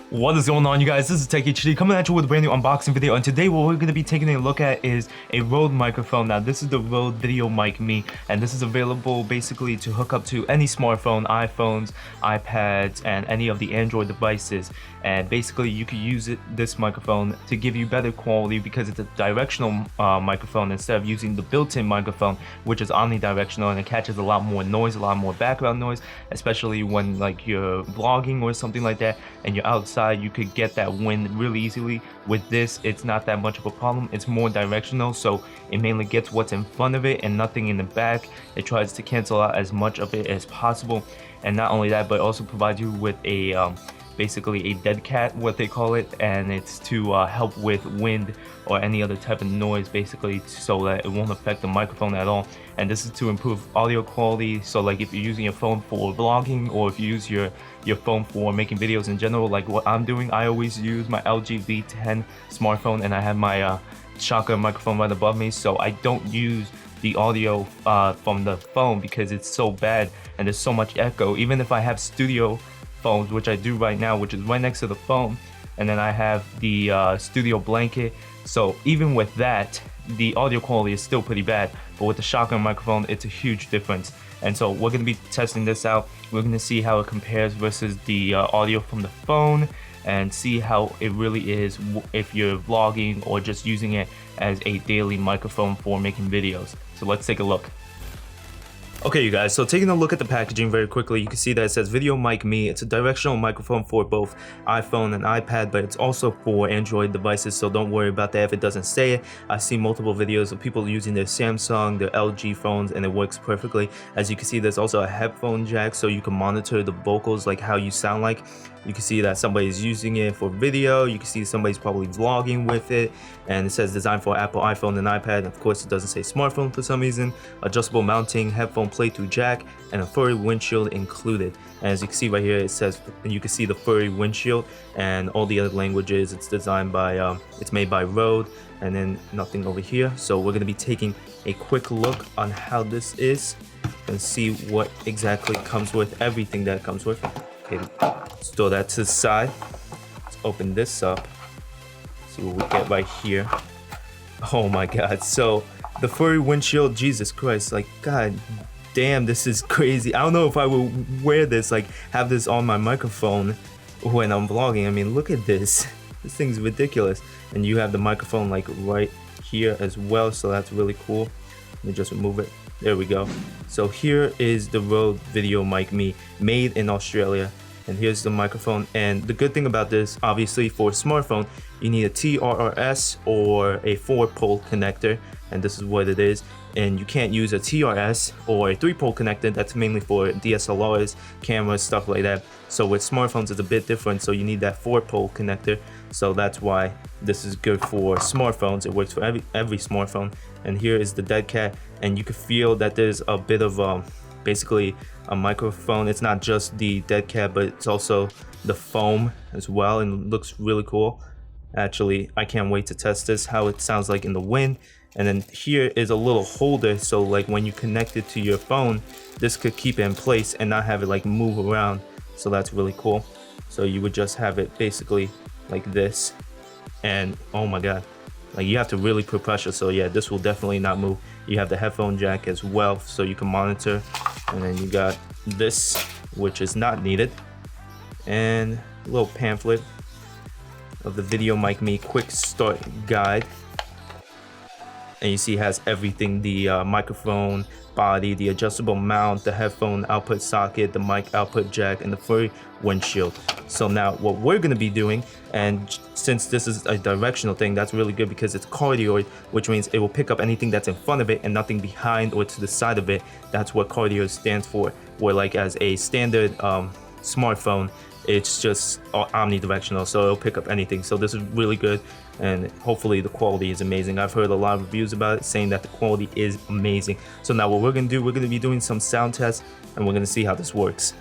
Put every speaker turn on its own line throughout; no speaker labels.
What is going on, you guys? This is Tech HD coming at you with a brand new unboxing video, and today what we're going to be taking a look at is a Rode microphone. Now this is the Rode VideoMic Me, and this is available basically to hook up to any smartphone, iPhones, iPads, and any of the Android devices. And basically you can use this microphone to give you better quality because it's a directional microphone instead of using the built-in microphone, which is omnidirectional, and it catches a lot more noise, a lot more background noise, especially when like you're vlogging or something like that and you're outside. You could get that wind really easily. With this, it's not that much of a problem. It's more directional, so it mainly gets what's in front of it and nothing in the back. It tries to cancel out as much of it as possible, and not only that, but also provides you with a basically a dead cat, what they call it, and it's to help with wind or any other type of noise, basically, so that it won't affect the microphone at all. And this is to improve audio quality. So like if you're using your phone for vlogging, or if you use your phone for making videos in general, like what I'm doing, I always use my LG V10 smartphone, and I have my shotgun microphone right above me, so I don't use the audio from the phone because it's so bad and there's so much echo. Even if I have studio phones, which I do right now, which is right next to the phone, and then I have the studio blanket, so even with that, the audio quality is still pretty bad. But with the shotgun microphone, it's a huge difference. And so we're going to be testing this out. We're going to see how it compares versus the audio from the phone, and see how it really is if you're vlogging or just using it as a daily microphone for making videos. So let's take a look. Okay, you guys, so taking a look at the packaging very quickly, you can see that it says VideoMic Me. It's a directional microphone for both iPhone and iPad, but it's also for Android devices, so don't worry about that if it doesn't say it. I see multiple videos of people using their Samsung, their LG phones, and it works perfectly. As you can see, there's also a headphone jack, so you can monitor the vocals, like how you sound like. You can see that somebody's using it for video. You can see somebody's probably vlogging with it, and it says designed for Apple, iPhone, and iPad. Of course, it doesn't say smartphone for some reason. Adjustable mounting, headphone play-through jack, and a furry windshield included. And as you can see right here, it says, and you can see the furry windshield and all the other languages. It's designed by, it's made by Rode, and then nothing over here. So we're gonna be taking a quick look on how this is and see what exactly comes with, everything that comes with. Okay, let's throw that to the side. Let's open this up. See what we get right here. Oh my god, so the furry windshield, Jesus Christ, like god damn, this is crazy. I don't know if I will wear this, like have this on my microphone when I'm vlogging. I mean, look at this. This thing's ridiculous. And you have the microphone like right here as well, so that's really cool. Let me just remove it. There we go. So here is the Rode VideoMic Me, made in Australia. And here's the microphone. And the good thing about this, obviously for a smartphone, you need a TRS or a 4-pole connector. And this is what it is. And you can't use a TRS or a 3-pole connector. That's mainly for DSLRs, cameras, stuff like that. So with smartphones, it's a bit different. So you need that 4-pole connector. So that's why this is good for smartphones. It works for every smartphone. And here is the dead cat. And you can feel that there's a bit of basically a microphone. It's not just the dead cat, but it's also the foam as well, and it looks really cool. Actually, I can't wait to test this, how it sounds like in the wind. And then here is a little holder, so like when you connect it to your phone, this could keep it in place and not have it like move around. So that's really cool. So you would just have it basically like this, and oh my god, like you have to really put pressure. So yeah, this will definitely not move. You have the headphone jack as well, so you can monitor. And then you got this, which is not needed, and a little pamphlet of the VideoMic Me quick start guide. And you see it has everything, the microphone body, the adjustable mount, the headphone output socket, the mic output jack, and the furry windshield. So now what we're going to be doing, and since this is a directional thing, that's really good because it's cardioid, which means it will pick up anything that's in front of it and nothing behind or to the side of it. That's what cardioid stands for. Where like as a standard smartphone, it's just omnidirectional, so it'll pick up anything. So this is really good, and hopefully the quality is amazing. I've heard a lot of reviews about it saying that the quality is amazing. So now what we're gonna do, we're gonna be doing some sound tests, and we're gonna see how this works.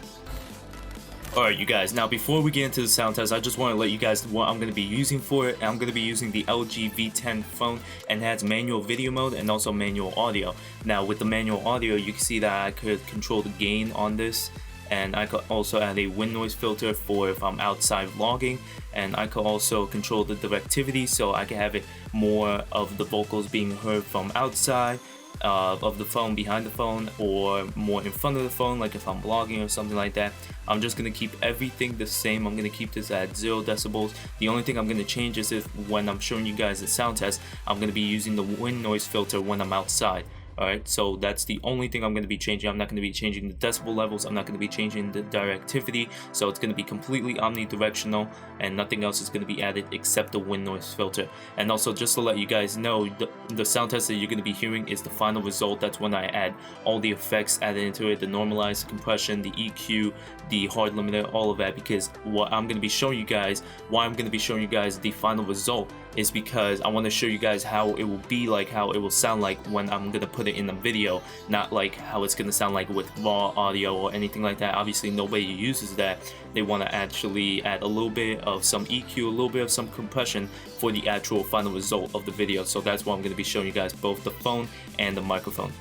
Alright you guys, now before we get into the sound test, I just want to let you guys know what I'm going to be using for it. I'm going to be using the LG V10 phone, and it has manual video mode and also manual audio. Now with the manual audio, you can see that I could control the gain on this, and I could also add a wind noise filter for if I'm outside vlogging, and I could also control the directivity so I can have it more of the vocals being heard from outside of the phone, behind the phone, or more in front of the phone, like if I'm vlogging or something like that. I'm just going to keep everything the same. I'm going to keep this at 0 decibels. The only thing I'm going to change is if when I'm showing you guys the sound test, I'm going to be using the wind noise filter when I'm outside. Alright, so that's the only thing I'm going to be changing. I'm not going to be changing the decibel levels. I'm not going to be changing the directivity. So it's going to be completely omnidirectional, and nothing else is going to be added except the wind noise filter. And also, just to let you guys know, the sound test that you're going to be hearing is the final result. That's when I add all the effects added into it, the normalize, compression, the EQ, the hard limiter, all of that, because what I'm going to be showing you guys, why I'm going to be showing you guys the final result is because I want to show you guys how it will be like, how it will sound like when I'm going to put it in the video, not like how it's going to sound like with raw audio or anything like that. Obviously nobody uses that. They want to actually add a little bit of some EQ, a little bit of some compression for the actual final result of the video. So that's why I'm going to be showing you guys both the phone and the microphone.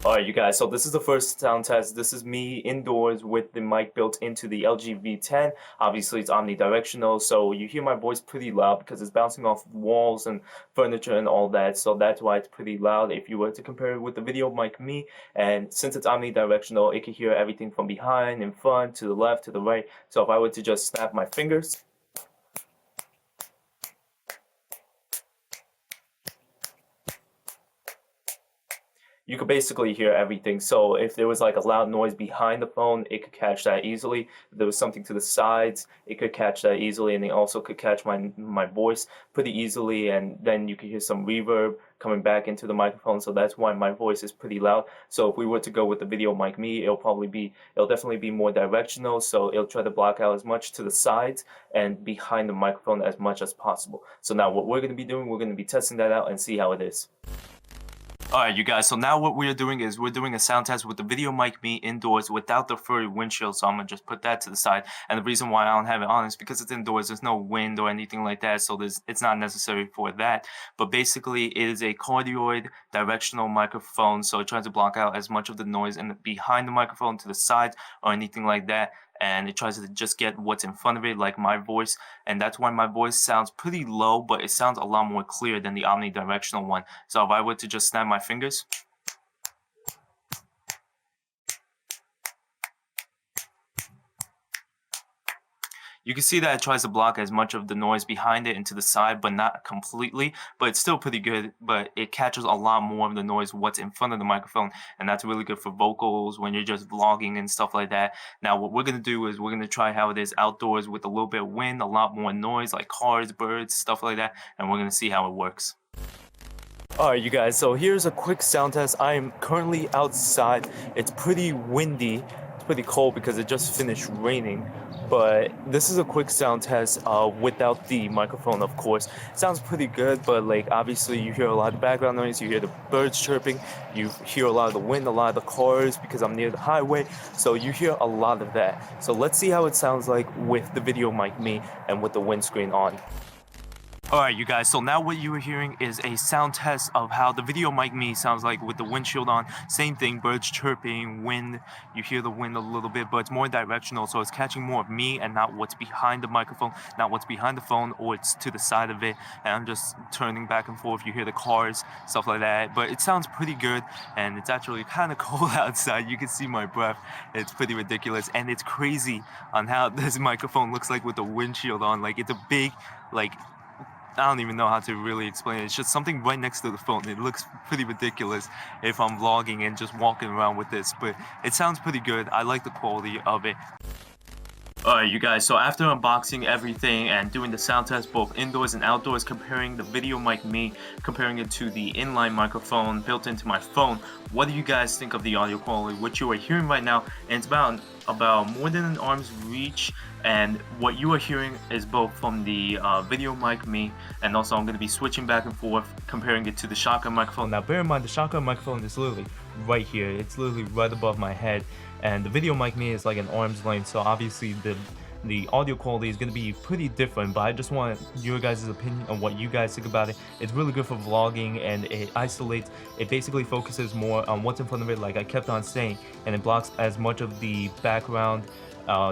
Alright, you guys, so this is the first sound test. This is me indoors with the mic built into the LG V10. Obviously it's omnidirectional, so you hear my voice pretty loud because it's bouncing off walls and furniture and all that, so that's why it's pretty loud. If you were to compare it with the VideoMic Me, and since it's omnidirectional, it can hear everything from behind, in front, to the left, to the right. So if I were to just snap my fingers, you could basically hear everything. So if there was like a loud noise behind the phone, it could catch that easily. If there was something to the sides, it could catch that easily, and it also could catch my voice pretty easily, and then you could hear some reverb coming back into the microphone. So that's why my voice is pretty loud. So if we were to go with the VideoMic Me, it'll definitely be more directional, so it'll try to block out as much to the sides and behind the microphone as much as possible. So now what we're going to be doing, we're going to be testing that out and see how it is. Alright, you guys, so now what we're doing is we're doing a sound test with the VideoMic Me indoors without the furry windshield, so I'm going to just put that to the side. And the reason why I don't have it on is because it's indoors, there's no wind or anything like that, so it's not necessary for that. But basically, it is a cardioid directional microphone, so it tries to block out as much of the noise behind the microphone, to the sides, or anything like that. And it tries to just get what's in front of it, like my voice, and that's why my voice sounds pretty low, but it sounds a lot more clear than the omnidirectional one. So if I were to just snap my fingers, you can see that it tries to block as much of the noise behind it and to the side, but not completely. But it's still pretty good, but it catches a lot more of the noise what's in front of the microphone, and that's really good for vocals when you're just vlogging and stuff like that. Now what we're going to do is we're going to try how it is outdoors with a little bit of wind, a lot more noise like cars, birds, stuff like that, and we're going to see how it works. Alright, you guys, so here's a quick sound test. I am currently outside. It's pretty windy. It's pretty cold because it just finished raining. But this is a quick sound test without the microphone, of course. It sounds pretty good, but like obviously you hear a lot of background noise, you hear the birds chirping, you hear a lot of the wind, a lot of the cars because I'm near the highway, so you hear a lot of that. So let's see how it sounds like with the VideoMic Me and with the windscreen on. Alright, you guys, so now what you are hearing is a sound test of how the VideoMic Me sounds like with the windshield on. Same thing, birds chirping, wind, you hear the wind a little bit, but it's more directional, so it's catching more of me and not what's behind the microphone, not what's behind the phone, or it's to the side of it, and I'm just turning back and forth. You hear the cars, stuff like that, but it sounds pretty good, and it's actually kind of cold outside. You can see my breath. It's pretty ridiculous, and it's crazy on how this microphone looks like with the windshield on. Like, it's a big, like, I don't even know how to really explain it. It's just something right next to the phone. It looks pretty ridiculous if I'm vlogging and just walking around with this, but it sounds pretty good. I like the quality of it. Alright, you guys, so after unboxing everything and doing the sound test both indoors and outdoors, comparing the VideoMic Me, comparing it to the inline microphone built into my phone, what do you guys think of the audio quality? What you are hearing right now, and it's about more than an arm's reach, and what you are hearing is both from the VideoMic Me, and also I'm going to be switching back and forth, comparing it to the shotgun microphone. Now bear in mind, the shotgun microphone is literally right here. It's literally right above my head, and the VideoMic Me is like an arm's length, so obviously the the audio quality is going to be pretty different, but I just want your guys' opinion on what you guys think about it. It's really good for vlogging, and it basically focuses more on what's in front of it, like I kept on saying, and it blocks as much of the background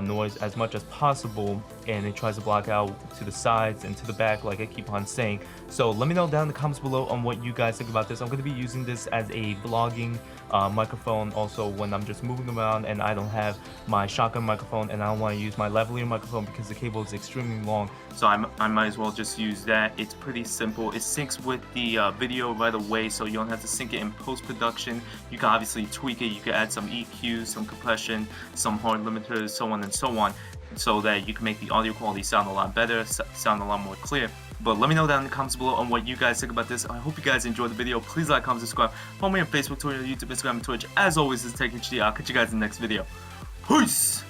noise as much as possible, and it tries to block out to the sides and to the back, like I keep on saying. So let me know down in the comments below on what you guys think about this. I'm going to be using this as a vlogging microphone, also when I'm just moving around and I don't have my shotgun microphone and I don't want to use my lavalier microphone because the cable is extremely long, so I might as well just use that. It's pretty simple. It syncs with the video right away, so you don't have to sync it in post-production. You can obviously tweak it. You can add some EQs, some compression, some hard limiters, so on and so on, so that you can make the audio quality sound a lot better, sound a lot more clear. But let me know down in the comments below on what you guys think about this. I hope you guys enjoyed the video. Please like, comment, subscribe. Follow me on Facebook, Twitter, YouTube, Instagram, and Twitch. As always, this is TechHD. I'll catch you guys in the next video. Peace!